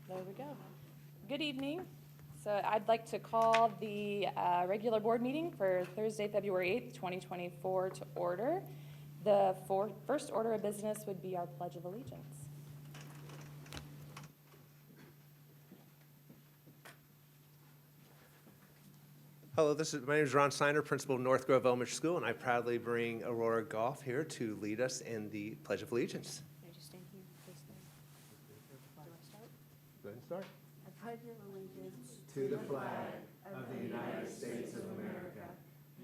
There we go. Good evening. So I'd like to call the regular board meeting for Thursday, February 8th, 2024 to order. The first order of business would be our Pledge of Allegiance. Hello, my name is Ron Steiner, principal of North Grove Elementary School, and I proudly bring Aurora Goff here to lead us in the Pledge of Allegiance. Can I just stand here, please? Do I start? Go ahead and start. I pledge allegiance To the flag of the United States of America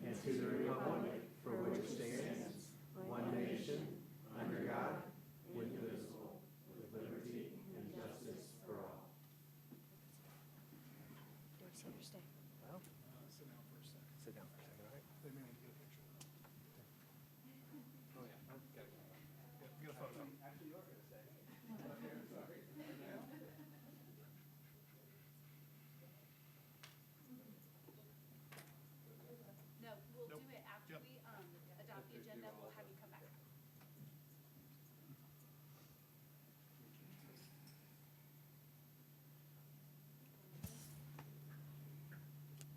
and to the republic for which it stands, one nation, under God, indivisible, with liberty and justice for all. Do I sit or stay? Well, sit down for a second, all right? They may need to get a picture. Oh, yeah. Get a photo. Actually, you're going to say. No, we'll do it after we adopt the agenda. We'll have you come back.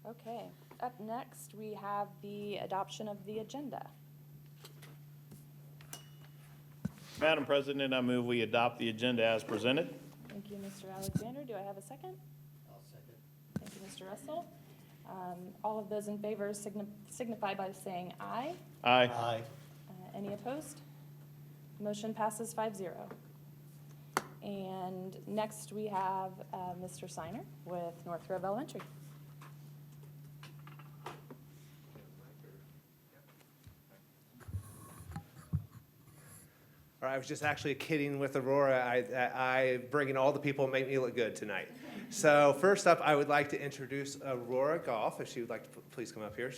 Okay, up next, we have the adoption of the agenda. Madam President, I move we adopt the agenda as presented. Thank you, Mr. Alexander. Do I have a second? I'll second. Thank you, Mr. Russell. All of those in favor signify by saying aye. Aye. Aye. Any opposed? Motion passes 5-0. And next, we have Mr. Steiner with North Grove Elementary. All right, I was just actually kidding with Aurora. I bringing all the people make me look good tonight. So first up, I would like to introduce Aurora Goff, if she would like to please come up here.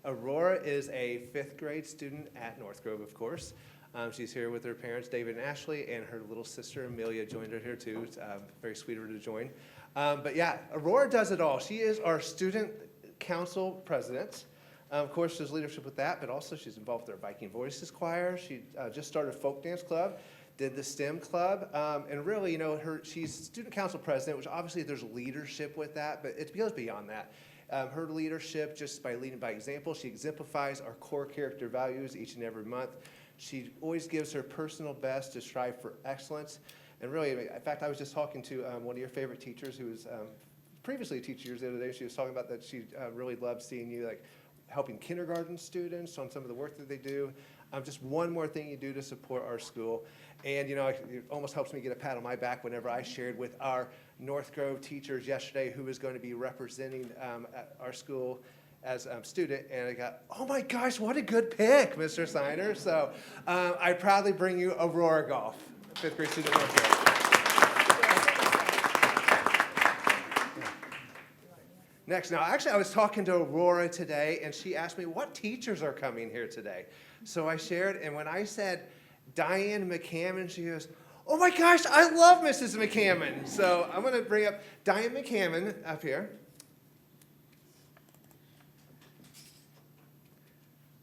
Aurora is a 5th grade student at North Grove, of course. She's here with her parents, David and Ashley, and her little sister, Amelia, joined her here too. It's very sweet of her to join. But yeah, Aurora does it all. She is our student council president. Of course, there's leadership with that, but also she's involved with our Viking Voices choir. She just started a folk dance club, did the STEM club, and really, you know, she's student council president, which obviously there's leadership with that, but it goes beyond that. Her leadership, just by leading by example, she exemplifies our core character values each and every month. She always gives her personal best to strive for excellence. And really, in fact, I was just talking to one of your favorite teachers who was previously a teacher years the other day. She was talking about that she really loved seeing you like helping kindergarten students on some of the work that they do. Just one more thing you do to support our school. And, you know, it almost helps me get a pat on my back whenever I shared with our North Grove teachers yesterday who is going to be representing our school as a student. And I got, oh my gosh, what a good pick, Mr. Steiner. So I proudly bring you Aurora Goff, 5th grade student at North Grove. Next, now actually I was talking to Aurora today and she asked me what teachers are coming here today. So I shared, and when I said Diane McCammon, she goes, oh my gosh, I love Mrs. McCammon. So I'm gonna bring up Diane McCammon up here.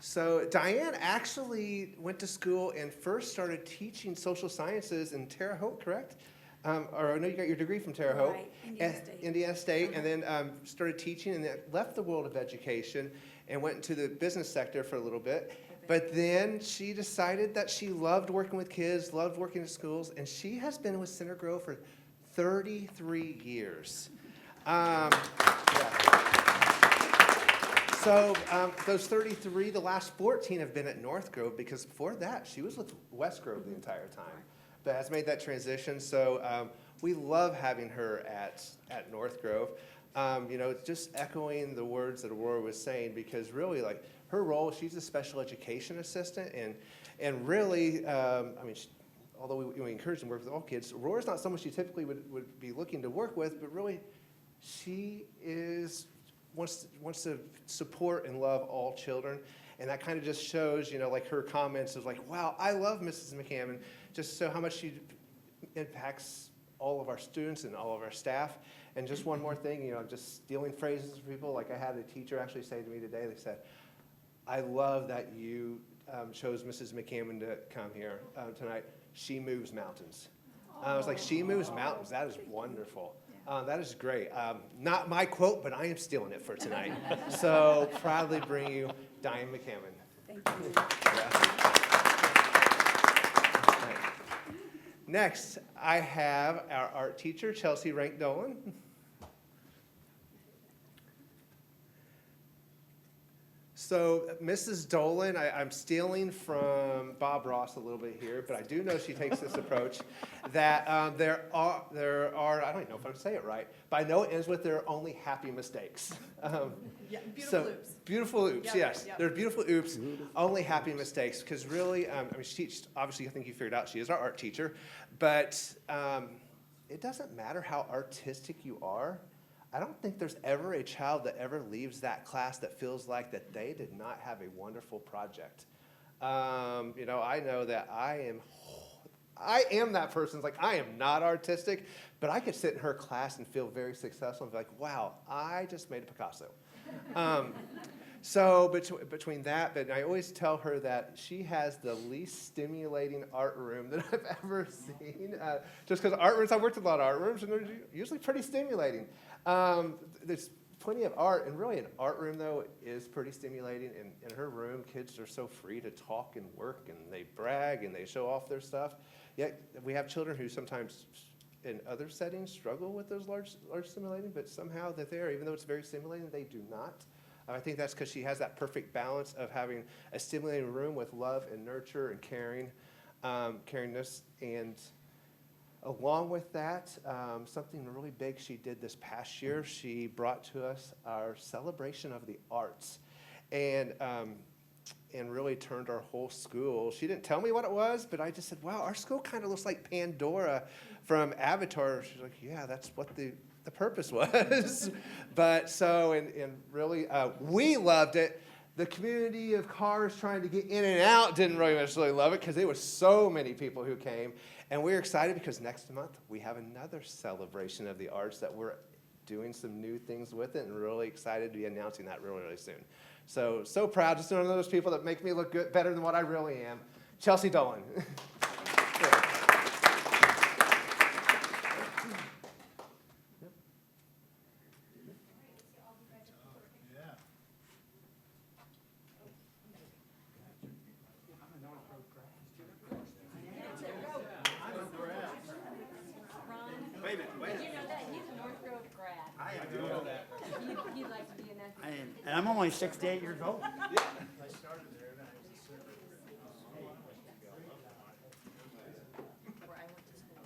So Diane actually went to school and first started teaching social sciences in Terre Haute, correct? Or I know you got your degree from Terre Haute. Right, Indiana State, and then started teaching and then left the world of education and went into the business sector for a little bit. But then she decided that she loved working with kids, loved working in schools, and she has been with Center Grove for 33 years. Yeah. So those 33, the last 14 have been at North Grove because before that, she was with West Grove the entire time. But has made that transition, so we love having her at North Grove. You know, just echoing the words that Aurora was saying, because really, like, her role, she's a special education assistant, and really, I mean, although we encourage and work with all kids, Aurora's not someone she typically would be looking to work with, but really, she wants to support and love all children. And that kind of just shows, you know, like her comments of like, wow, I love Mrs. McCammon, just so how much she impacts all of our students and all of our staff. And just one more thing, you know, just stealing phrases from people. Like I had a teacher actually say to me today, they said, I love that you chose Mrs. McCammon to come here tonight. She moves mountains. I was like, she moves mountains. That is wonderful. That is great. Not my quote, but I am stealing it for tonight. So proudly bring you Diane McCammon. Thank you. Right. Next, I have our art teacher, Chelsea Rank Dolan. So Mrs. Dolan, I'm stealing from Bob Ross a little bit here, but I do know she takes this approach that there are, I don't even know if I'm saying it right, but I know it ends with there are only happy mistakes. Yeah, beautiful oops. Beautiful oops, Yep, yes. yep. There are beautiful oops, only happy mistakes, because really, I mean, obviously, I think you figured out she is our art teacher, but it doesn't matter how artistic you are. I don't think there's ever a child that ever leaves that class that feels like that they did not have a wonderful project. You know, I know that I am that person. It's like, I am not artistic, but I could sit in her class and feel very successful and be like, wow, I just made a Picasso. So between that, but I always tell her that she has the least stimulating art room that I've ever seen. Just because art rooms, I've worked in a lot of art rooms, and they're usually pretty stimulating. There's plenty of art, and really an art room, though, is pretty stimulating. And in her room, kids are so free to talk and work, and they brag, and they show off their stuff. Yet we have children who sometimes in other settings struggle with those large stimulating, but somehow they're there, even though it's very stimulating, they do not. I think that's because she has that perfect balance of having a stimulating room with love and nurture and caringness. And along with that, something really big she did this past year, she brought to us our celebration of the arts. And really turned our whole school. She didn't tell me what it was, but I just said, wow, our school kind of looks like Pandora from Avatar. She's like, yeah, that's what the purpose was. But so, and really, we loved it. The community of cars trying to get in and out didn't really necessarily love it because there was so many people who came. And we're excited because next month we have another celebration of the arts that we're doing some new things with it, and really excited to be announcing that really, really soon. So proud, just one of those people that make me look good, better than what I really am. Chelsea Dolan. Wait a minute, wait a Did you minute. know that? He's a North Grove grad. I am doing that. He'd like to be in that. And I'm only 68 years old. I started there, and I was a server. Where I went to school. I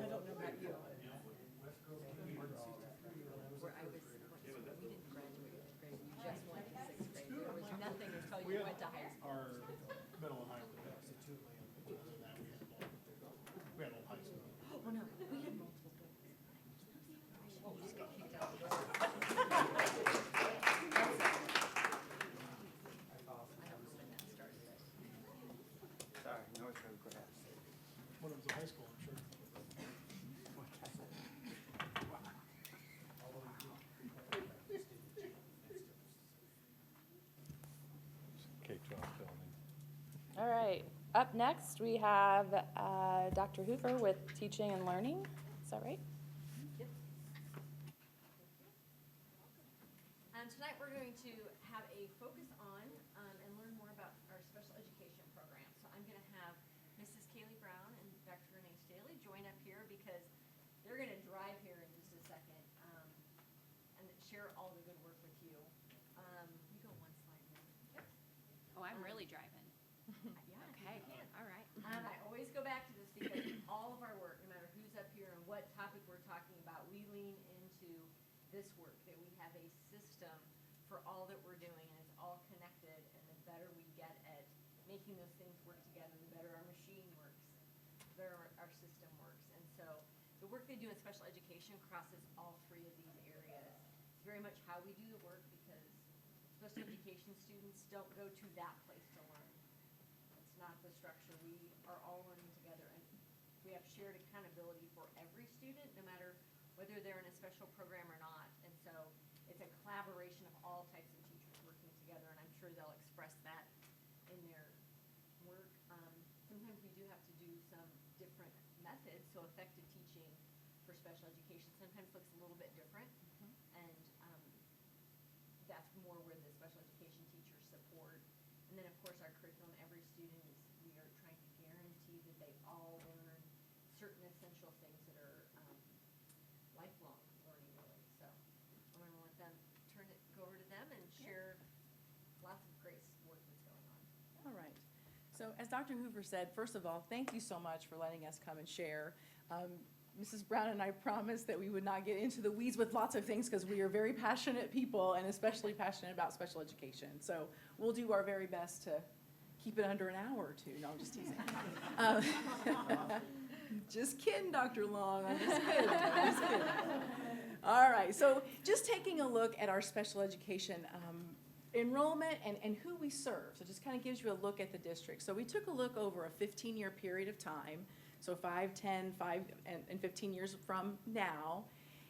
don't know about you. Where I was, we didn't graduate fifth grade. We just went to sixth grade. There was nothing until you went to high school. Our middle and high were next to land, but other than that, we had old high school. Oh, no, we had multiple buildings. Oh, we just got kicked out the door. I don't know when that started, but. Sorry, North Road grass. When it was a high school, I'm sure. All right, up next, we have Dr. Hoover with Teaching and Learning. Is that right? Tonight, we're going to have a focus on and learn more about our special education program. So I'm going to have Mrs. Kaylee Brown and Dr. Renee Staley join up here because they're going to drive here in just a second and share all the good work with you. You go one slide more. Oh, I'm really driving. Yeah, Okay, you can. all right. I always go back to this because all of our work, no matter who's up here and what topic we're talking about, we lean into this work, that we have a system for all that we're doing, and it's all connected, and the better we get at making those things work together, the better our machine works, the better our system works. And so the work they do in special education crosses all three of these areas. It's very much how we do the work because special education students don't go to that place to learn. It's not the structure. We are all learning together, and we have shared accountability for every student, no matter whether they're in a special program or not. And so it's a collaboration of all types of teachers working together, and I'm sure they'll express that in their work. Sometimes we do have to So effective teaching for special education sometimes looks a little bit different. And that's more where the special education teachers support. And then, of course, our curriculum, every student is, we are trying to guarantee that they all learn certain essential things that are lifelong learning, really. So I'm going to let them go over to them and share lots of great work that's going on. All right. So as Dr. Hoover said, first of all, thank you so much for letting us come and share. Mrs. Brown and I promised that we would not get into the weeds with lots of things because we are very passionate people and especially passionate about special education. So we'll do our very best to keep it under an hour or two. No, I'm just teasing. Just kidding, Dr. Long. I'm just kidding. I'm just kidding. All right. So just taking a look at our special education enrollment and who we serve. So just kind of gives you a look at the district. So we took a look over a 15-year period of time. So 5, 10, 5, and 15 years from now.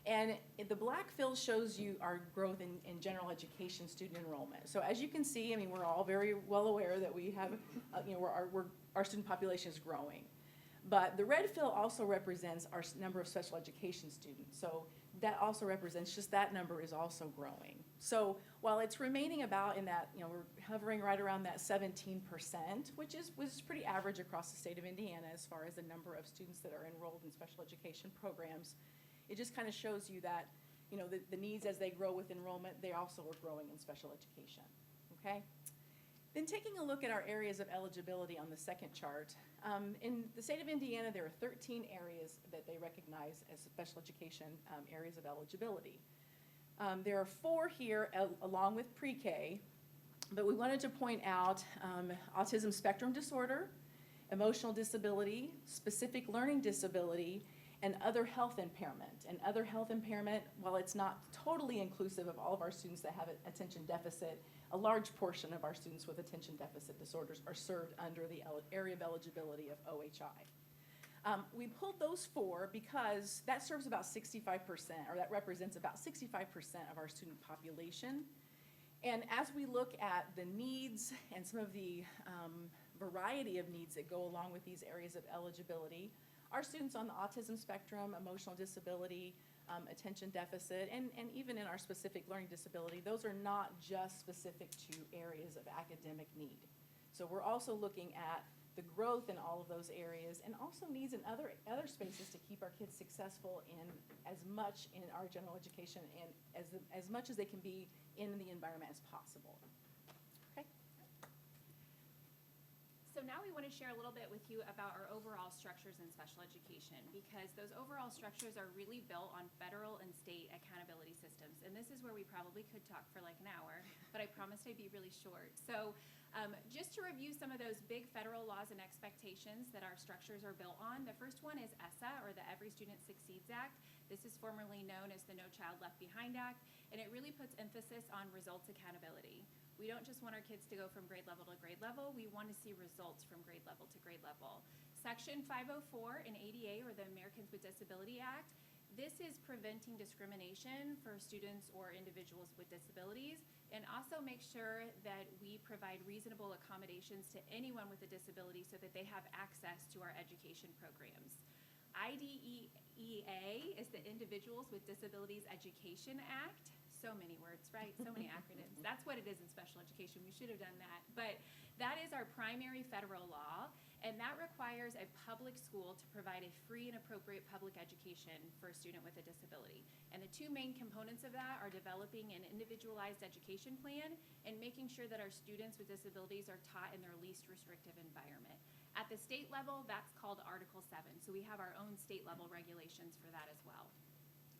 And the black fill shows you our growth in general education student enrollment. So as you can see, I mean, we're all very well aware that we have, our student population is growing. But the red fill also represents our number of special education students. So that also represents just that number is also growing. So while it's remaining about in that, we're hovering right around that 17%, which was pretty average across the state of Indiana as far as the number of students that are enrolled in special education programs. It just kind of shows you that, the needs as they grow with enrollment, they also are growing in special education, okay? Then taking a look at our areas of eligibility on the second chart, in the state of Indiana, there are 13 areas that they recognize as special education areas of eligibility. There are 4 here along with pre-K, but we wanted to point out autism spectrum disorder, emotional disability, specific learning disability, and other health impairment. And other health impairment, while it's not totally inclusive of all of our students that have attention deficit, a large portion of our students with attention deficit disorders are served under the area of eligibility of OHI. We pulled those 4 because that serves about 65%, or that represents about 65% of our student population. And as we look at the needs and some of the variety of needs that go along with these areas of eligibility, our students on the autism spectrum, emotional disability, attention deficit, and even in our specific learning disability, those are not just specific to areas of academic need. So we're also looking at the growth in all of those areas and also needs in other spaces to keep our kids successful in as much in our general education and as much as they can be in the environment as possible. Okay. So now we want to share a little bit with you about our overall structures in special education, because those overall structures are really built on federal and state accountability systems. And this is where we probably could talk for like an hour, but I promised I'd be really short. So just to review some of those big federal laws and expectations that our structures are built on, the first one is ESSA, or the Every Student Succeeds Act. This is formerly known as the No Child Left Behind Act, and it really puts emphasis on results accountability. We don't just want our kids to go from grade level to grade level, we want to see results from grade level to grade level. Section 504 in ADA, or the Americans with Disability Act, this is preventing discrimination for students or individuals with disabilities, and also make sure that we provide reasonable accommodations to anyone with a disability so that they have access to our education programs. IDEA is the Individuals with Disabilities Education Act. So many words, right? So many acronyms. That's what it is in special education. We should have done that. But that is our primary federal law, and that requires a public school to provide a free and appropriate public education for a student with a disability. And the 2 main components of that are developing an individualized education plan and making sure that our students with disabilities are taught in their least restrictive environment. At the state level, that's called Article 7. So we have our own state level regulations for that as well.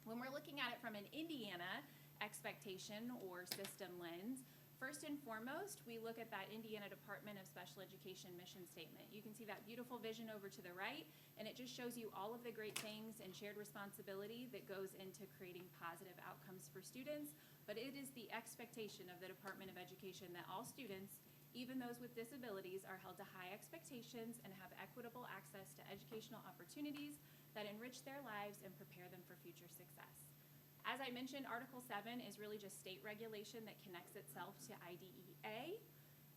When we're looking at it from an Indiana expectation or system lens, first and foremost, we look at that Indiana Department of Special Education mission statement. You can see that beautiful vision over to the right, and it just shows you all of the great things and shared responsibility that goes into creating positive outcomes for students. But it is the expectation of the Department of Education that all students, even those with disabilities, are held to high expectations and have equitable access to educational opportunities that enrich their lives and prepare them for future success. As I mentioned, Article 7 is really just state regulation that connects itself to IDEA.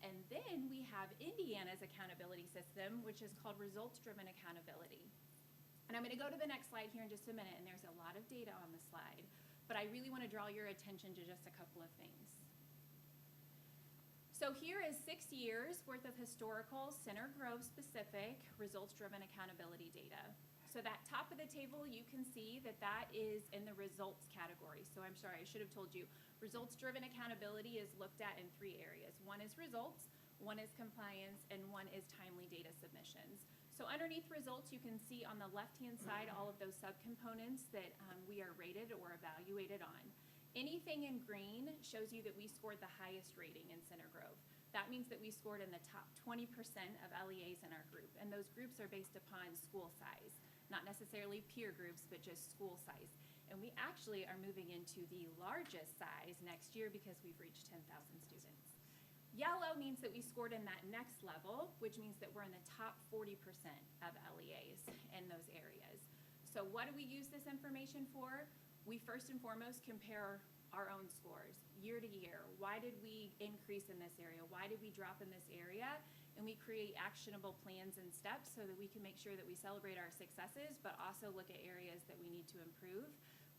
And then we have Indiana's accountability system, which is called results-driven accountability. And I I'm gonna go to the next slide here in just a minute, and there's a lot of data on the slide, but I really wanna draw your attention to just a couple of things. So here is 6 years worth of historical Center Grove specific results-driven accountability data. So that top of the table, you can see that that is in the results category. So I'm sorry, I should have told you, results-driven accountability is looked at in 3 areas. One is results, one is compliance, and one is timely data submissions. So underneath results, you can see on the left-hand side all of those subcomponents that we are rated or evaluated on. Anything in green shows you that we scored the highest rating in Center Grove. That means that we scored in the top 20% of LEAs in our group, and those groups are based upon school size, not necessarily peer groups, but just school size. And we actually are moving into the largest size next year because we've reached 10,000 students. Yellow means that we scored in that next level, which means that we're in the top 40% of LEAs in those areas. So what do we use this information for? We first and foremost compare our own scores year to year. Why did we increase in this area? Why did we drop in this area? And we create actionable plans and steps so that we can make sure that we celebrate our successes, but also look at areas that we need to improve.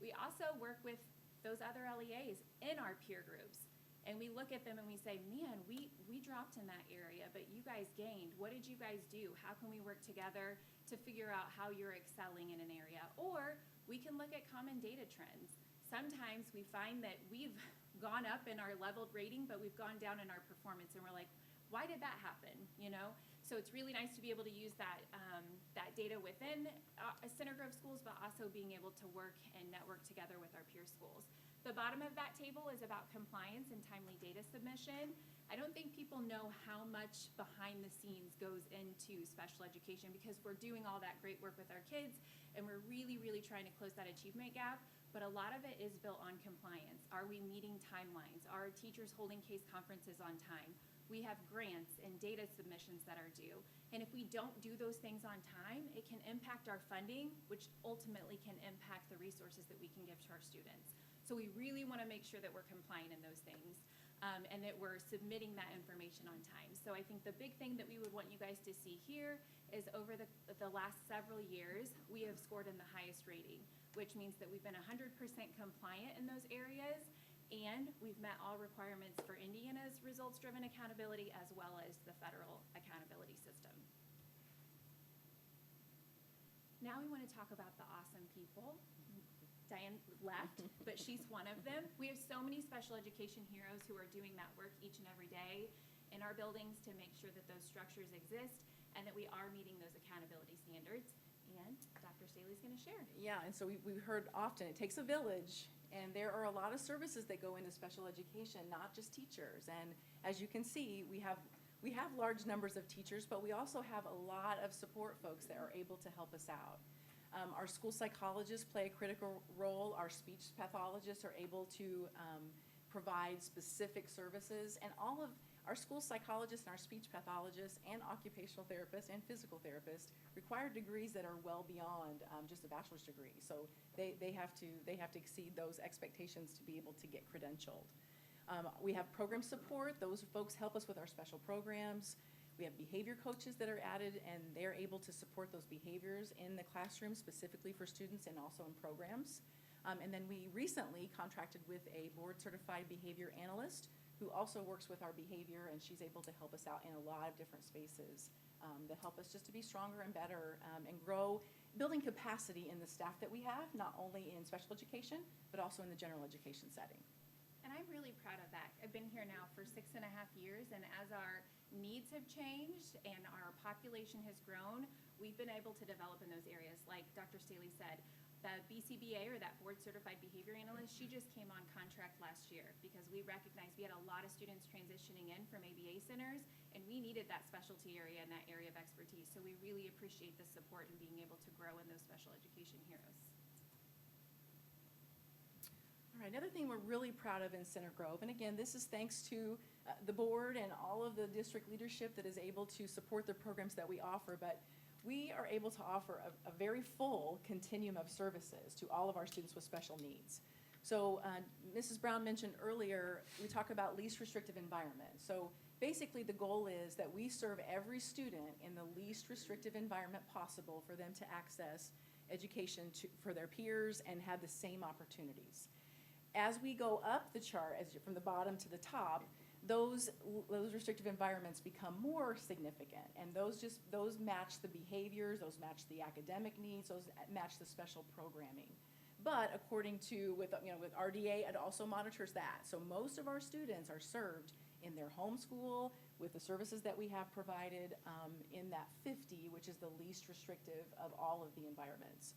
We also work with those other LEAs in our peer groups. And we look at them and we say, man, we dropped in that area, but you guys gained. What did you guys do? How can we work together to figure out how you're excelling in an area? Or we can look at common data trends. Sometimes we find that we've gone up in our leveled rating, but we've gone down in our performance, and we're like, why did that happen? You know? So it's really nice to be able to use that data within Center Grove schools, but also being able to work and network together with our peer schools. The bottom of that table is about compliance and timely data submission. I don't think people know how much behind the scenes goes into special education because we're doing all that great work with our kids and we're really, really trying to close that achievement gap. But a lot of it is built on compliance. Are we meeting timelines? Are teachers holding case conferences on time? We have grants and data submissions that are due. And if we don't do those things on time, it can impact our funding, which ultimately can impact the resources that we can give to our students. So we really want to make sure that we're compliant in those things and that we're submitting that information on time. So I think the big thing that we would want you guys to see here is over the last several years, we have scored in the highest rating, which means that we've been 100% compliant in those areas, and we've met all requirements for Indiana's results-driven accountability as well as the federal accountability system. Now we want to talk about the awesome people. Diane left, but she's one of them. We have so many special education heroes who are doing that work each and every day in our buildings to make sure that those structures exist and that we are meeting those accountability standards. And Dr. Staley's going to share. Yeah, and so we've heard often, it takes a village, and there are a lot of services that go into special education, not just teachers. And as you can see, we have large numbers of teachers, but we also have a lot of support folks that are able to help us out. Our school psychologists play a critical role. Our speech pathologists are able to provide specific services, and all of our school psychologists and our speech pathologists and occupational therapists and physical therapists require degrees that are well beyond just a bachelor's degree. So they have to exceed those expectations to be able to get credentialed. We have program support. Those folks help us with our special programs. We have behavior coaches that are added, and they're able to support those behaviors in the classroom specifically for students and also in programs. And then we recently contracted with a board-certified behavior analyst who also works with our behavior, and she's able to help us out in a lot of different spaces that help us just to be stronger and better and grow, building capacity in the staff that we have, not only in special education, but also in the general education setting. And I'm really proud of that. I've been here now for 6.5 years, and as our needs have changed and our population has grown, we've been able to develop in those areas. Like Dr. Staley said, the BCBA, or that board-certified behavior analyst, she just came on contract last year because we recognized we had a lot of students transitioning in from ABA centers, and we needed that specialty area and that area of expertise. So we really appreciate the support and being able to grow in those special education heroes. All right, another thing we're really proud of in Center Grove, and again, this is thanks to the board and all of the district leadership that is able to support the programs that we offer, but we are able to offer a very full continuum of services to all of our students with special needs. So Mrs. Brown mentioned earlier, we talk about least restrictive environment. So basically the goal is that we serve every student in the least restrictive environment possible for them to access education for their peers and have the same opportunities. As we go up the chart, from the bottom to the top, those restrictive environments become more significant, and those match the behaviors, those match the academic needs, those match the special programming. But according to, with RDA, it also monitors that. So most of our students are served in their home school with the services that we have provided in that 50, which is the least restrictive of all of the environments.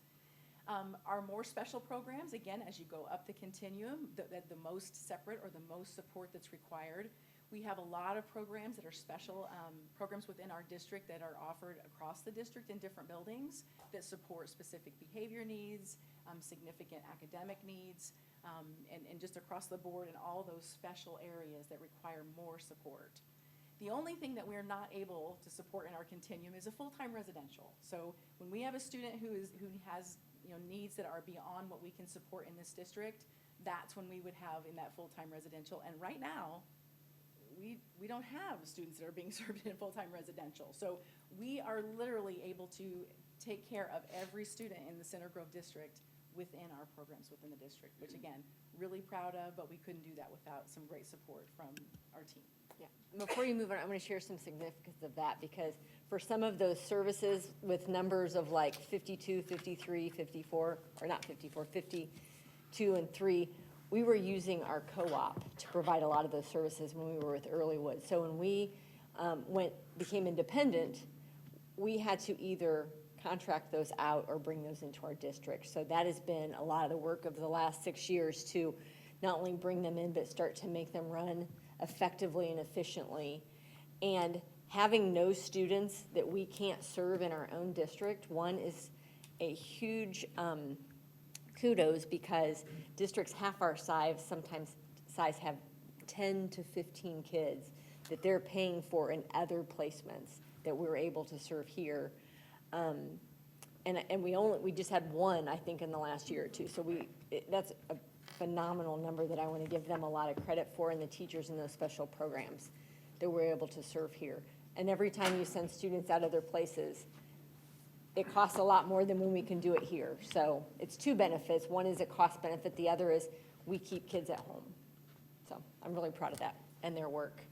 Our more special programs, again, as you go up the continuum, the most separate or the most support that's required. We have a lot of programs that are special programs within our district that are offered across the district in different buildings that support specific behavior needs, significant academic needs, and just across the board in all those special areas that require more support. The only thing that we're not able to support in our continuum is a full-time residential. So when we have a student who has needs that are beyond what we can support in this district, that's when we would have in that full-time residential. And right now, we don't have students that are being served in full-time residential. So we are literally able to take care of every student in the Center Grove district within our programs within the district, which again, really proud of, but we couldn't do that without some great support from our team. Yeah. Before you move on, I'm going to share some significance of that, because for some of those services with numbers of like 52, 53, 54, or not 54, 52 and 3, we were using our co-op to provide a lot of those services when we were with Earlywood. So when we became independent, we had to either contract those out or bring those into our district. So that has been a lot of the work of the last 6 years to not only bring them in, but start to make them run effectively and efficiently. And having no students that we can't serve in our own district, one is a huge kudos, because districts half our size have 10 to 15 kids that they're paying for in other placements that we're able to serve here. And we just had one, I think, in the last year or two. So that's a phenomenal number that I want to give them a lot of credit for, and the teachers in those special programs that we're able to serve here. And every time you send students out other places, it costs a lot more than when we can do it here. So it's two benefits. One is a cost benefit. The other is we keep kids at home. So I'm really proud of that and their work.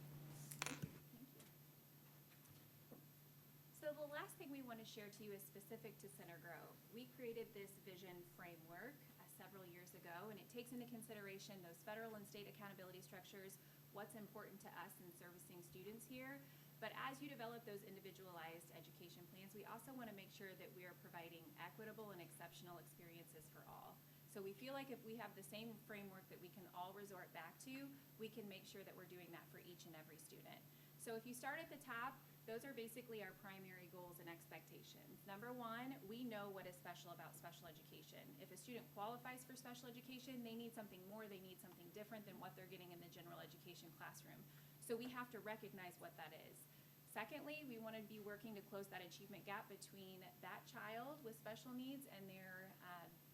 So the last thing we want to share to you is specific to Center Grove. We created this vision framework several years ago, and it takes into consideration those federal and state accountability structures, what's important to us in servicing students here. But as you develop those individualized education plans, we also want to make sure that we are providing equitable and exceptional experiences for all. So we feel like if we have the same framework that we can all resort back to, we can make sure that we're doing that for each and every student. So if you start at the top, those are basically our primary goals and expectations. Number one, we know what is special about special education. If a student qualifies for special education, they need something more, they need something different than what they're getting in the general education classroom. So we have to recognize what that is. Secondly, we want to be working to close that achievement gap between that child with special needs and their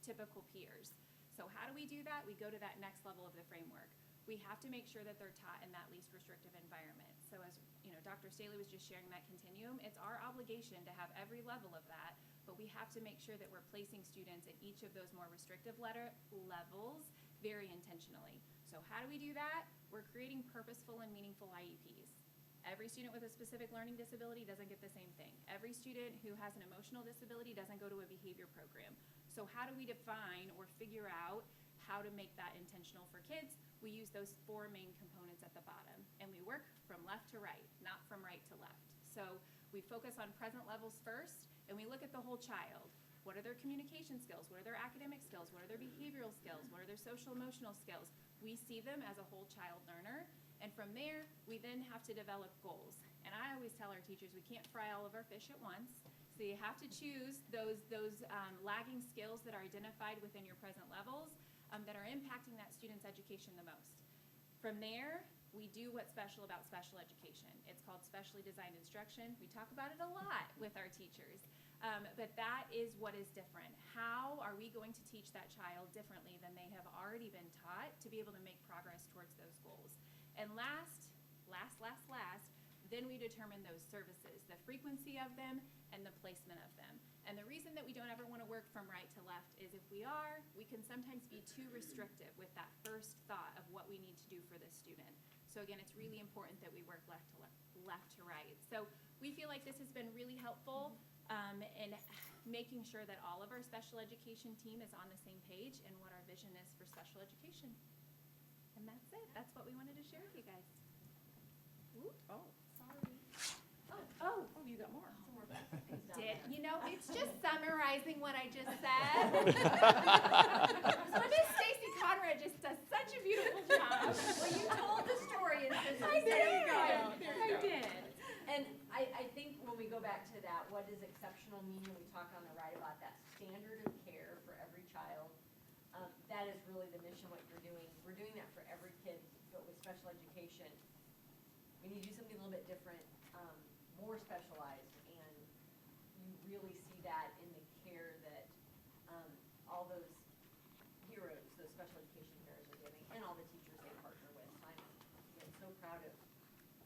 typical peers. So how do we do that? We go to that next level of the framework. We have to make sure that they're taught in that least restrictive environment. So as Dr. Staley was just sharing that continuum, it's our obligation to have every level of that, but we have to make sure that we're placing students at each of those more restrictive levels very intentionally. So how do we do that? We're creating purposeful and meaningful IEPs. Every student with a specific learning disability doesn't get the same thing. Every student who has an emotional disability doesn't go to a behavior program. So how do we define or figure out how to make that intentional for kids? We use those 4 main components at the bottom, and we work from left to right, not from right to left. So we focus on present levels first, and we look at the whole child. What are their communication skills? What are their academic skills? What are their behavioral skills? What are their social emotional skills? We see them as a whole child learner, and from there, we then have to develop goals. And I always tell our teachers, we can't fry all of our fish at once. So you have to choose those lagging skills that are identified within your present levels that are impacting that student's education the most. From there, we do what's special about special education. It's called specially designed instruction. We talk about it a lot with our teachers, but that is what is different. How are we going to teach that child differently than they have already been taught to be able to make progress towards those goals? And last, then we determine those services, the frequency of them and the placement of them. And the reason that we don't ever want to work from right to left is if we are, we can sometimes be too restrictive with that first thought of what we need to do for this student. So again, it's really important that we work left to right. So we feel like this has been really helpful in making sure that all of our special education team is on the same page and what our vision is for special education. And that's it. That's what we wanted to share with you guys. Ooh, Oh, sorry. oh, you got more. It's just summarizing what I just said. So Miss Stacy Conrad just does such a beautiful job. Well, you told the story in just I did. There you go. I did. And I think when we go back to that, what does exceptional mean? We talk on the right about that standard of care for every child. That is really the mission, what you're doing. We're doing that for every kid, but with special education, we need to do something a little bit different, more specialized, and you really see that in the care that all those heroes, those special education heroes are giving, and all the teachers they partner with. So I'm again, so proud of.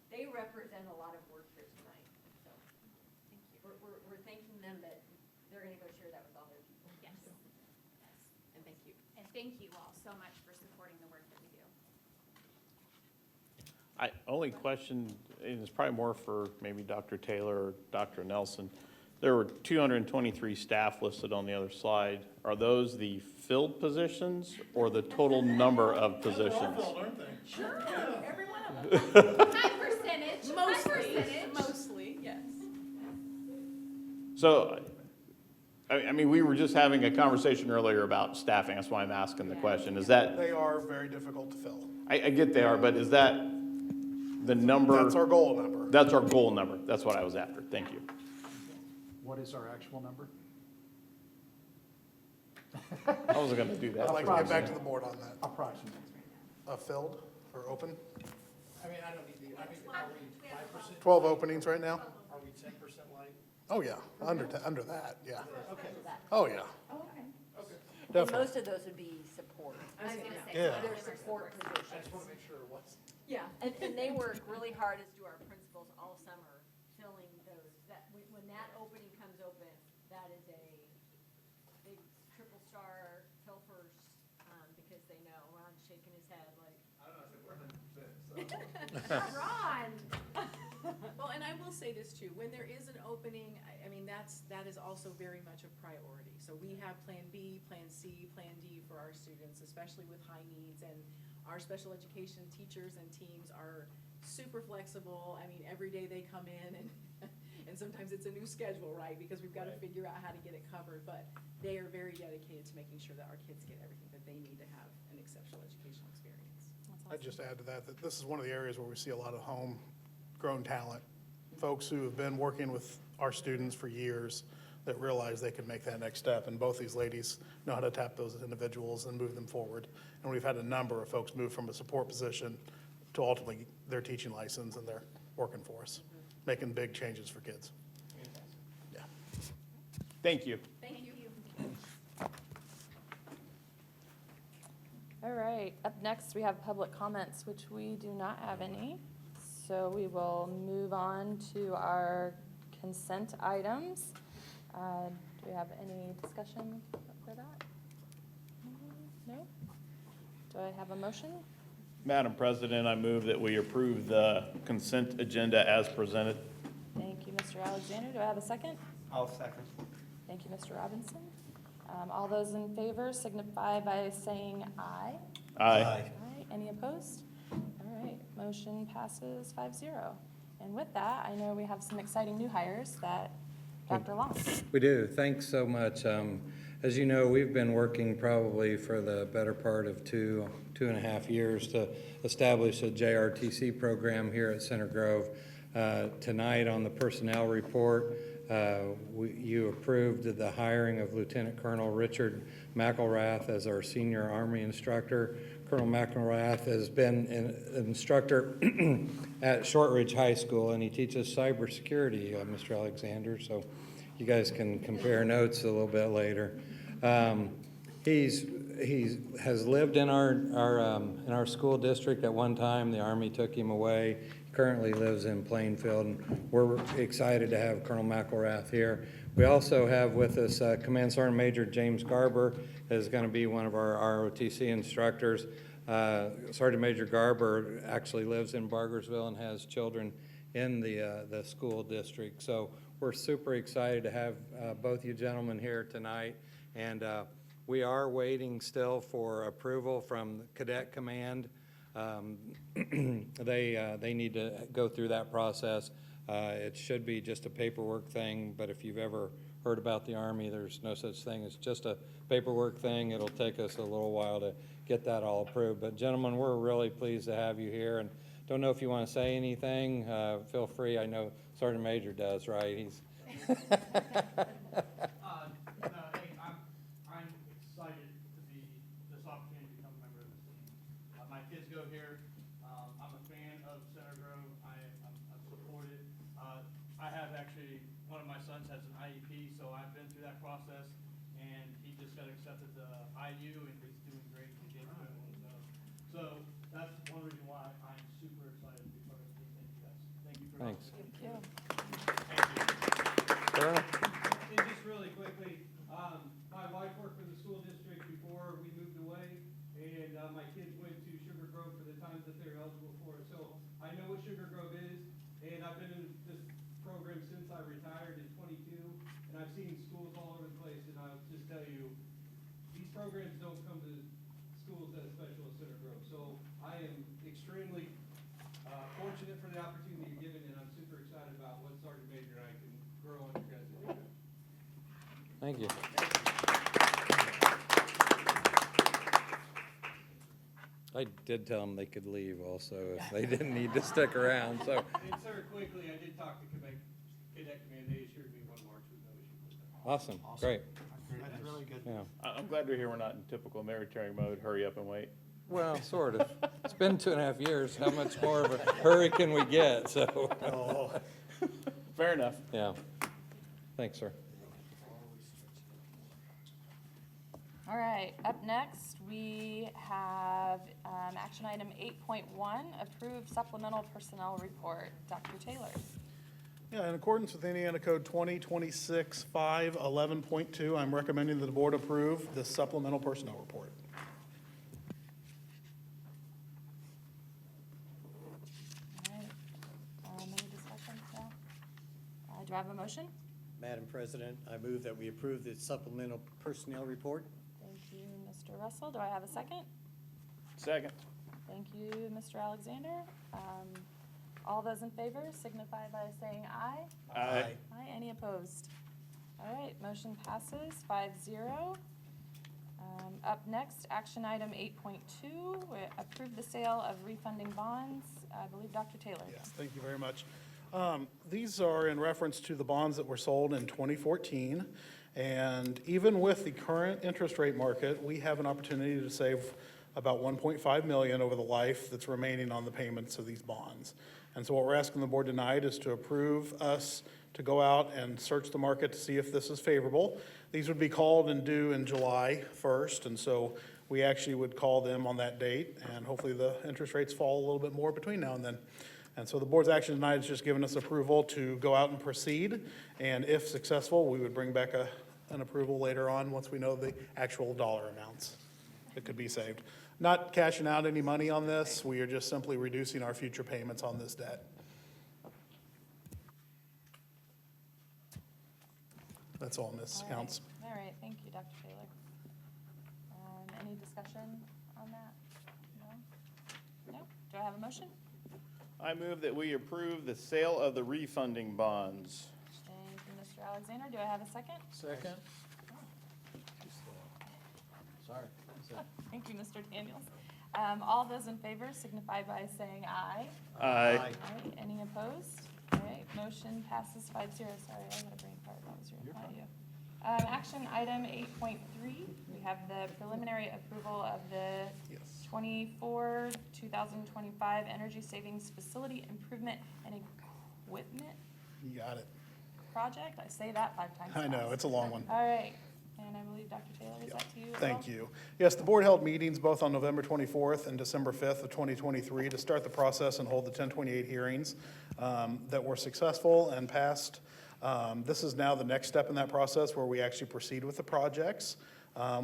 They represent a lot of work here tonight, so Thank you. we're thanking them, but they're gonna go share that with all their people. Yes. And thank you. And thank you all so much for supporting the work that we do. Only question, and it's probably more for maybe Dr. Taylor or Dr. Nelson. There were 223 staff listed on the other slide. Are those the filled positions or the total number of positions? Sure, every one of them. High percentage. Mostly, yes. So, I mean, we were just having a conversation earlier about staffing. That's why I'm asking the question. Is that, They are very difficult to fill. I get they are, but is that the number? That's our goal number. That's our goal number. That's what I was after. Thank you. What is our actual number? I wasn't gonna do that. I'd like to get back to the board on that. Approximately. Filled or open? I mean, I don't need the, I mean, are we 5%? 12 openings right now? Are we 10% light? Oh, yeah, under that, yeah. Okay. Oh, yeah, Okay. And definitely. most of those would be support. I was gonna say. Yeah. They're support I positions. just want to make sure it was. Yeah, and they work really hard, as do our principals, all summer, filling those. When that opening comes open, that is a big triple star, fill first, because they know. Ron's shaking his head like. Ron! Well, and I will say this too, when there is an opening, I mean, that is also very much a priority. So we have Plan B, Plan C, Plan D for our students, especially with high needs. And our special education teachers and teams are super flexible. I mean, every day they come in and sometimes it's a new schedule, right? Because we've got to figure out how to get it covered. But they are very dedicated to making sure that our kids get everything that they need to have an exceptional educational experience. I'd just add to that, that this is one of the areas where we see a lot of homegrown talent, folks who have been working with our students for years that realize they can make that next step. And both these ladies know how to tap those individuals and move them forward. And we've had a number of folks move from a support position to ultimately their teaching license, and they're working for us, making big changes for kids. Yeah. Thank you. Thank you. All right, up next, we have public comments, which we do not have any. So we will move on to our consent items. Do we have any discussion for that? No? Do I have a motion? Madam President, I move that we approve the consent agenda as presented. Thank you, Mr. Alexander. Do I have a second? I'll second. Thank you, Mr. Robinson. All those in favor signify by saying aye. Aye. Aye. Any opposed? All right, motion passes 5-0. And with that, I know we have some exciting new hires that Dr. Long. We do. Thanks so much. As you know, we've been working probably for the better part of two and a half years to establish a JRTC program here at Center Grove. Tonight on the personnel report, you approved the hiring of Lieutenant Colonel Richard McElrath as our senior Army instructor. Colonel McElrath has been an instructor at Shortridge High School, and he teaches cybersecurity, Mr. Alexander, so you guys can compare notes a little bit later. He has lived in our school district at one time. The Army took him away, currently lives in Plainfield, and we're excited to have Colonel McElrath here. We also have with us Command Sergeant Major James Garber is going to be one of our ROTC instructors. Sergeant Major Garber actually lives in Bargersville and has children in the school district. So we're super excited to have both you gentlemen here tonight. And we are waiting still for approval from Cadet Command. They need to go through that process. It should be just a paperwork thing, but if you've ever heard about the Army, there's no such thing as just a paperwork thing. It'll take us a little while to get that all approved. But gentlemen, we're really pleased to have you here, and don't know if you want to say anything. Feel free. I know Sergeant Major does, right? He's No, hey, I'm excited to be this opportunity to become a member of this team. My kids go here. I'm a fan of Center Grove. I'm supported. I have actually, one of my sons has an IEP, so I've been through that process, and he just got accepted to IU, and he's doing great. He did good. So that's one reason why I'm super excited to be part of the team. Thank you guys. Thank you for Thanks. Thank you. Thank you. Sure. And just really quickly, my wife worked for the school district before we moved away, and my kids went to Sugar Grove for the times that they're eligible for it. So I know what Sugar Grove is, and I've been in this program since I retired in 22, and I've seen schools all over the place, and I'll just tell you, these programs don't come to schools as special as Center Grove. So I am extremely fortunate for the opportunity you're given, and I'm super excited about what Sergeant Major and I can grow under you guys. Thank you. I did tell them they could leave also if they didn't need to stick around, so. And sir, quickly, I did talk to Cadet Command. They assured me 1 March was no issue with that. Awesome, great, That's really good. yeah. I'm glad to hear we're not in typical military mode, hurry up and wait. Well, sort of. It's been 2.5 years. How much more of a hurry can we get, so, Fair enough. yeah. Thanks, sir. All right, up next, we have action item 8.1, approve supplemental personnel report. Dr. Taylor. Yeah, in accordance with Indiana Code 2026-511.2, I'm recommending that the board approve this supplemental personnel report. All right, any discussion? No? Do I have a motion? Madam President, I move that we approve the supplemental personnel report. Thank you, Mr. Russell. Do I have a second? Second. Thank you, Mr. Alexander. All those in favor signify by saying aye. Aye. Aye, any opposed? All right, motion passes 5-0. Up next, action item 8.2, approve the sale of refunding bonds. I believe Dr. Taylor. Yes, thank you very much. These are in reference to the bonds that were sold in 2014. And even with the current interest rate market, we have an opportunity to save about $1.5 million over the life that's remaining on the payments of these bonds. And so what we're asking the board tonight is to approve us to go out and search the market to see if this is favorable. These would be called and due in July 1st, and so we actually would call them on that date, and hopefully the interest rates fall a little bit more between now and then. And so the board's action tonight is just giving us approval to go out and proceed, and if successful, we would bring back an approval later on once we know the actual dollar amounts that could be saved. Not cashing out any money on this, we are just simply reducing our future payments on this debt. That's all, Ms. All right. Counts. All right, thank you, Dr. Taylor. Any discussion on that? No? No? Do I have a motion? I move that we approve the sale of the refunding bonds. Thank you, Mr. Alexander. Do I have a second? Second. Sorry. Thank you, Mr. Daniels. All those in favor signify by saying aye. Aye. Aye. Any opposed? All right, motion passes 5-0. Sorry, I had a brain fart. That was your, not you. Action item 8.3, we have the preliminary approval of the Yes. 2025 Energy Savings Facility Improvement and Equipment You got it. Project. I say that 5 times I know, fast. it's a long one. All right, and I believe Dr. Taylor, is that to you? Thank you. Yes, the board held meetings both on November 24th and December 5th of 2023 to start the process and hold the 1028 hearings that were successful and passed. This is now the next step in that process where we actually proceed with the projects.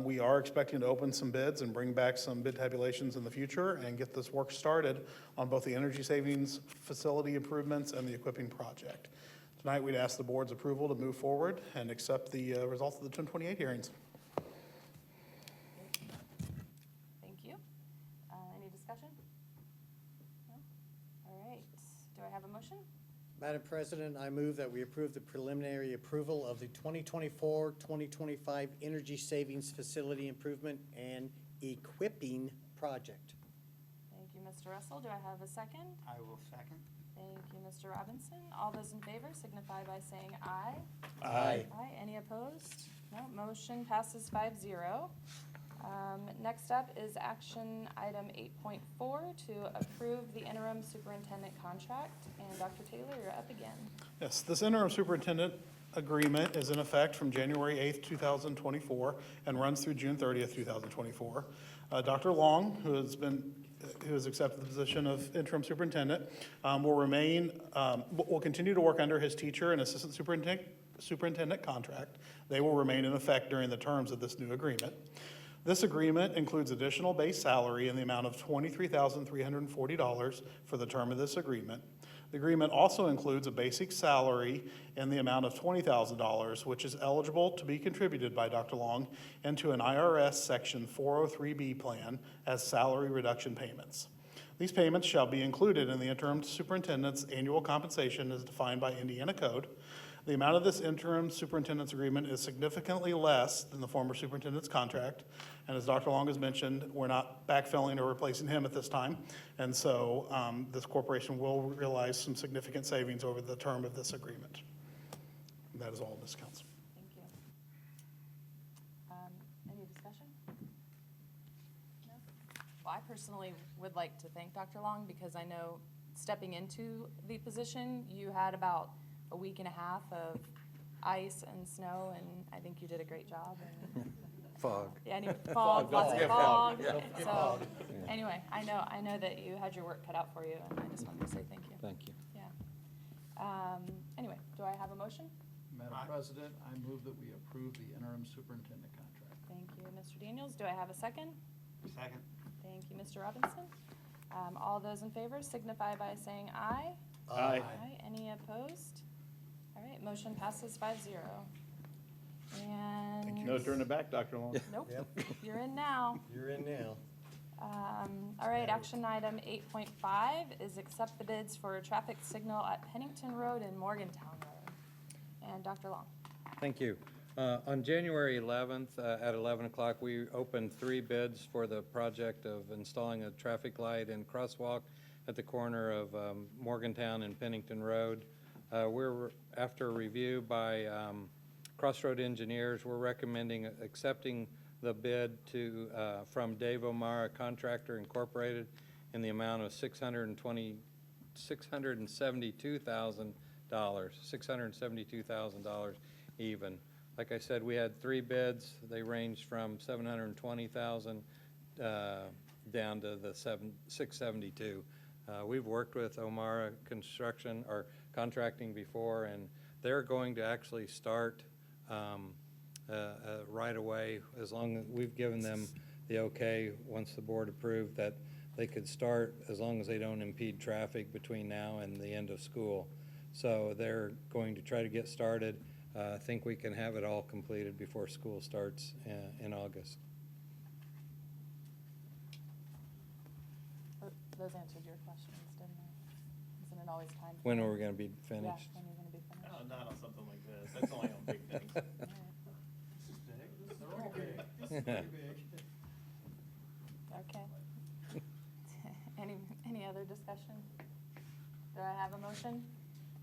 We are expecting to open some bids and bring back some bid tabulations in the future and get this work started on both the energy savings facility improvements and the equipping project. Tonight, we'd ask the board's approval to move forward and accept the results of the 1028 hearings. Thank you. Any discussion? No? All right. Do I have a motion? Madam President, I move that we approve the preliminary approval of the 2024-2025 Energy Savings Facility Improvement and Equipping Project. Thank you, Mr. Russell. Do I have a second? I will second. Thank you, Mr. Robinson. All those in favor signify by saying aye. Aye. Aye. Any opposed? No, motion passes 5-0. Next up is action item 8.4 to approve the interim superintendent contract. And Dr. Taylor, you're up again. Yes, this interim superintendent agreement is in effect from January 8th, 2024, and runs through June 30th, 2024. Dr. Long, who has accepted the position of interim superintendent, will continue to work under his teacher and assistant superintendent contract. They will remain in effect during the terms of this new agreement. This agreement includes additional base salary in the amount of $23,340 for the term of this agreement. The agreement also includes a basic salary in the amount of $20,000, which is eligible to be contributed by Dr. Long into an IRS Section 403B plan as salary reduction payments. These payments shall be included in the interim superintendent's annual compensation as defined by Indiana Code. The amount of this interim superintendent's agreement is significantly less than the former superintendent's contract. And as Dr. Long has mentioned, we're not backfilling or replacing him at this time. And so this corporation will realize some significant savings over the term of this agreement. And that is all, Ms. Council. Thank you. Any discussion? No? Well, I personally would like to thank Dr. Long because I know stepping into the position, you had about a week and a half of ice and snow, and I think you did a great job. And Fog. yeah, anyway, fog, lots of fog. So, anyway, I know that you had your work cut out for you, and I just wanted to say thank you. Thank you. Yeah. Anyway, do I have a motion? Madam President, I move that we approve the interim superintendent contract. Thank you, Mr. Daniels. Do I have a second? Second. Thank you, Mr. Robinson. All those in favor signify by saying aye. Aye. Any opposed? All right, motion passes 5-0. And. No turning back, Dr. Long. Nope, Yep. you're in now. You're in now. All right, action item 8.5 is accept the bids for a traffic signal at Pennington Road and Morgantown Road. And Dr. Long. Thank you. On January 11th, at 11 o'clock, we opened 3 bids for the project of installing a traffic light and crosswalk at the corner of Morgantown and Pennington Road. After review by Crossroad Engineers, we're recommending accepting the bid from Dave O'Mara Contractor Incorporated in the amount of $672,000 even. Like I said, we had 3 bids. They ranged from $720,000 down to the $672,000. We've worked with O'Mara Construction or Contracting before, and they're going to actually start right away, as long as we've given them the okay, once the board approved, that they could start as long as they don't impede traffic between now and the end of school. So they're going to try to get started. I think we can have it all completed before school starts in August. Those answered your questions, didn't they? Isn't it always time? When are we going to be Yeah, finished? when are you going to be finished? Not on something like this. That's only on big things. All right. They're all big. This is pretty big. Okay. Any other discussion? Do I have a motion?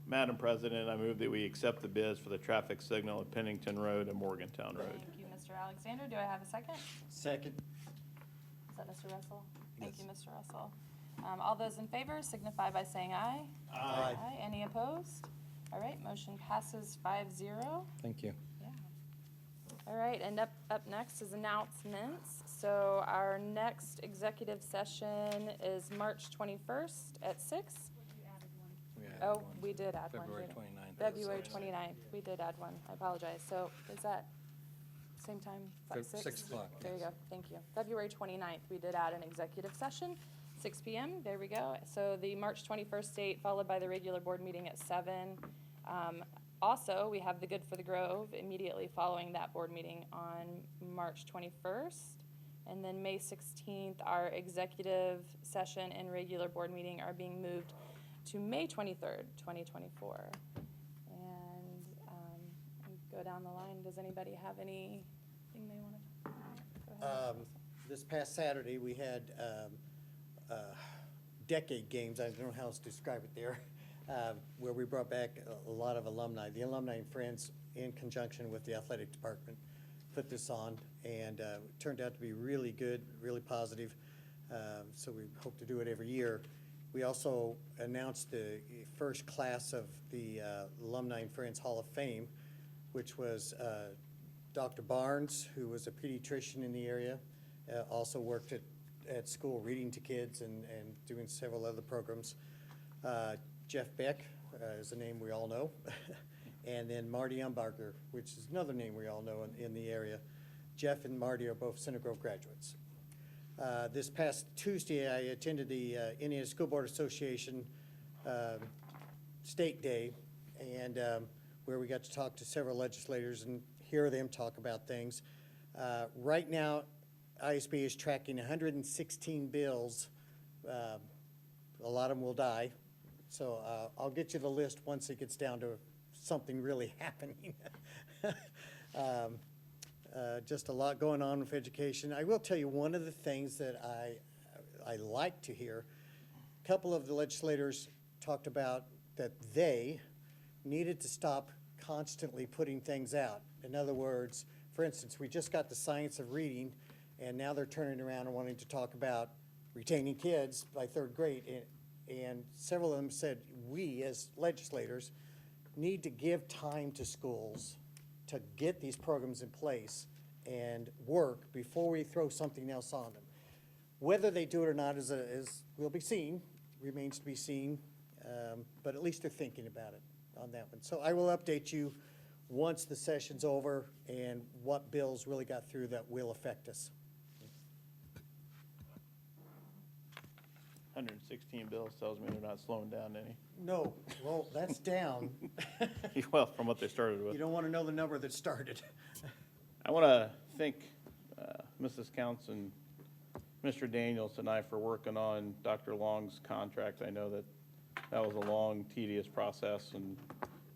Madam President, I move that we accept the bids for the traffic signal at Pennington Road and Morgantown Road. Thank you, Mr. Alexander. Do I have a second? Second. Is that Mr. Russell? Thank Yes. you, Mr. Russell. All those in favor signify by saying aye. Aye. Any opposed? All right, motion passes 5-0. Thank you. Yeah. All right, and up next is announcements. So our next executive session is March 21st at 6. We added Oh, one. we did add one. February didn't we? 29th. February 29th, we did add one. I apologize. So is that same time? About 6 o'clock, There you yes. go, thank you. February 29th, we did add an executive session, 6 PM, there we go. So the March 21st date, followed by the regular board meeting at 7. Also, we have the Good for the Grove immediately following that board meeting on March 21st. And then May 16th, our executive session and regular board meeting are being moved to May 23rd, 2024. And we go down the line, does anybody have anything they want to? Go ahead. This past Saturday, we had decade games, I don't know how else to describe it there, where we brought back a lot of alumni. The Alumni and Friends, in conjunction with the athletic department, put this on, and it turned out to be really good, really positive. So we hope to do it every year. We also announced the first class of the Alumni and Friends Hall of Fame, which was Dr. Barnes, who was a pediatrician in the area, also worked at school reading to kids and doing several other programs. Jeff Beck is a name we all know. And then Marty Umbarger, which is another name we all know in the area. Jeff and Marty are both Center Grove graduates. This past Tuesday, I attended the Indiana School Board Association State Day, and where we got to talk to several legislators and hear them talk about things. Right now, ISB is tracking 116 bills. A lot of them will die. So I'll get you the list once it gets down to something really happening. Just a lot going on with education. I will tell you one of the things that I like to hear. A couple of the legislators talked about that they needed to stop constantly putting things out. In other words, for instance, we just got the science of reading, and now they're turning around and wanting to talk about retaining kids by third grade. And several of them said, we as legislators need to give time to schools to get these programs in place and work before we throw something else on them. Whether they do it or not is will be seen, remains to be seen, but at least they're thinking about it on that one. So I will update you once the session's over and what bills really got through that will affect us. 116 bills tells me they're not slowing down any. No, well, that's down. Well, from what they started with. You don't want to know the number that started. I want to thank Mrs. Counts and Mr. Daniels and I for working on Dr. Long's contract. I know that was a long, tedious process, and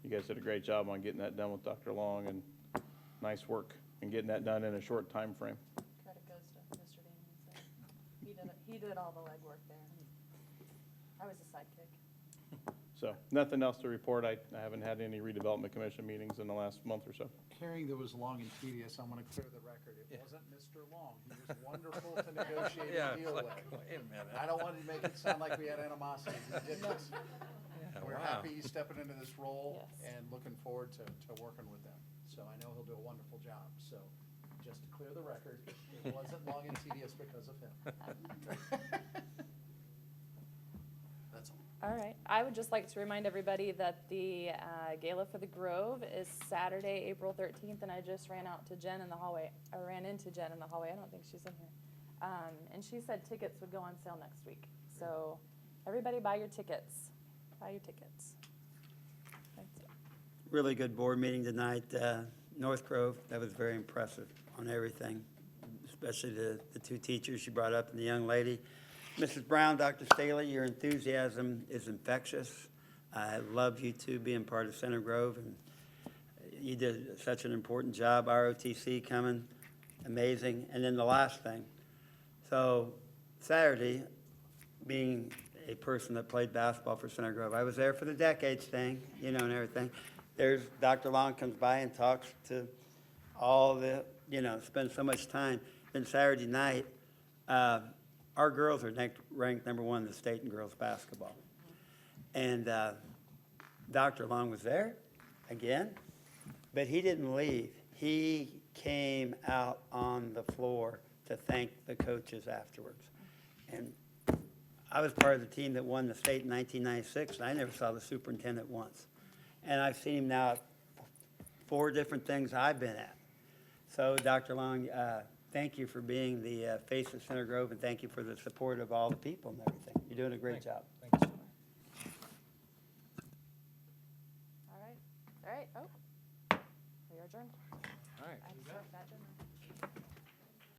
you guys did a great job on getting that done with Dr. Long, and nice work in getting that done in a short time frame. Credit goes to Mr. Daniels. He did all the legwork there. I was a sidekick. So, nothing else to report. I haven't had any redevelopment commission meetings in the last month or so. Hearing that was long and tedious, I'm gonna clear the record. It wasn't Mr. Long. He was wonderful to negotiate and deal with. Wait a minute. I don't want to make it sound like we had animosity. We didn't. We're wow. happy he's stepping into this role Yes. and looking forward to working with them. So I know he'll do a wonderful job. So just to clear the record, it wasn't long and tedious because of him. That's all. All right. I would just like to remind everybody that the Gala for the Grove is Saturday, April 13th, and I just ran into Jen in the hallway. I don't think she's in here. And she said tickets would go on sale next week. So everybody buy your tickets. Buy your tickets. That's it. Really good board meeting tonight. North Grove, that was very impressive on everything, especially the two teachers you brought up and the young lady. Mrs. Brown, Dr. Staley, your enthusiasm is infectious. I love you two being part of Center Grove, and you did such an important job. ROTC coming, amazing. And then the last thing. So Saturday, being a person that played basketball for Center Grove, I was there for the decades thing, and everything. There's Dr. Long comes by and talks to all the, spends so much time. Then Saturday night, our girls are ranked number 1 in the state in girls basketball. And Dr. Long was there again, but he didn't leave. He came out on the floor to thank the coaches afterwards. And I was part of the team that won the state in 1996, and I never saw the superintendent once. And I've seen him now at 4 different things I've been at. So, Dr. Long, thank you for being the face of Center Grove, and thank you for the support of all the people and everything. You're doing a great job. Thank you so much. All right, oh, we are adjourned. All right. I have to start that, didn't I?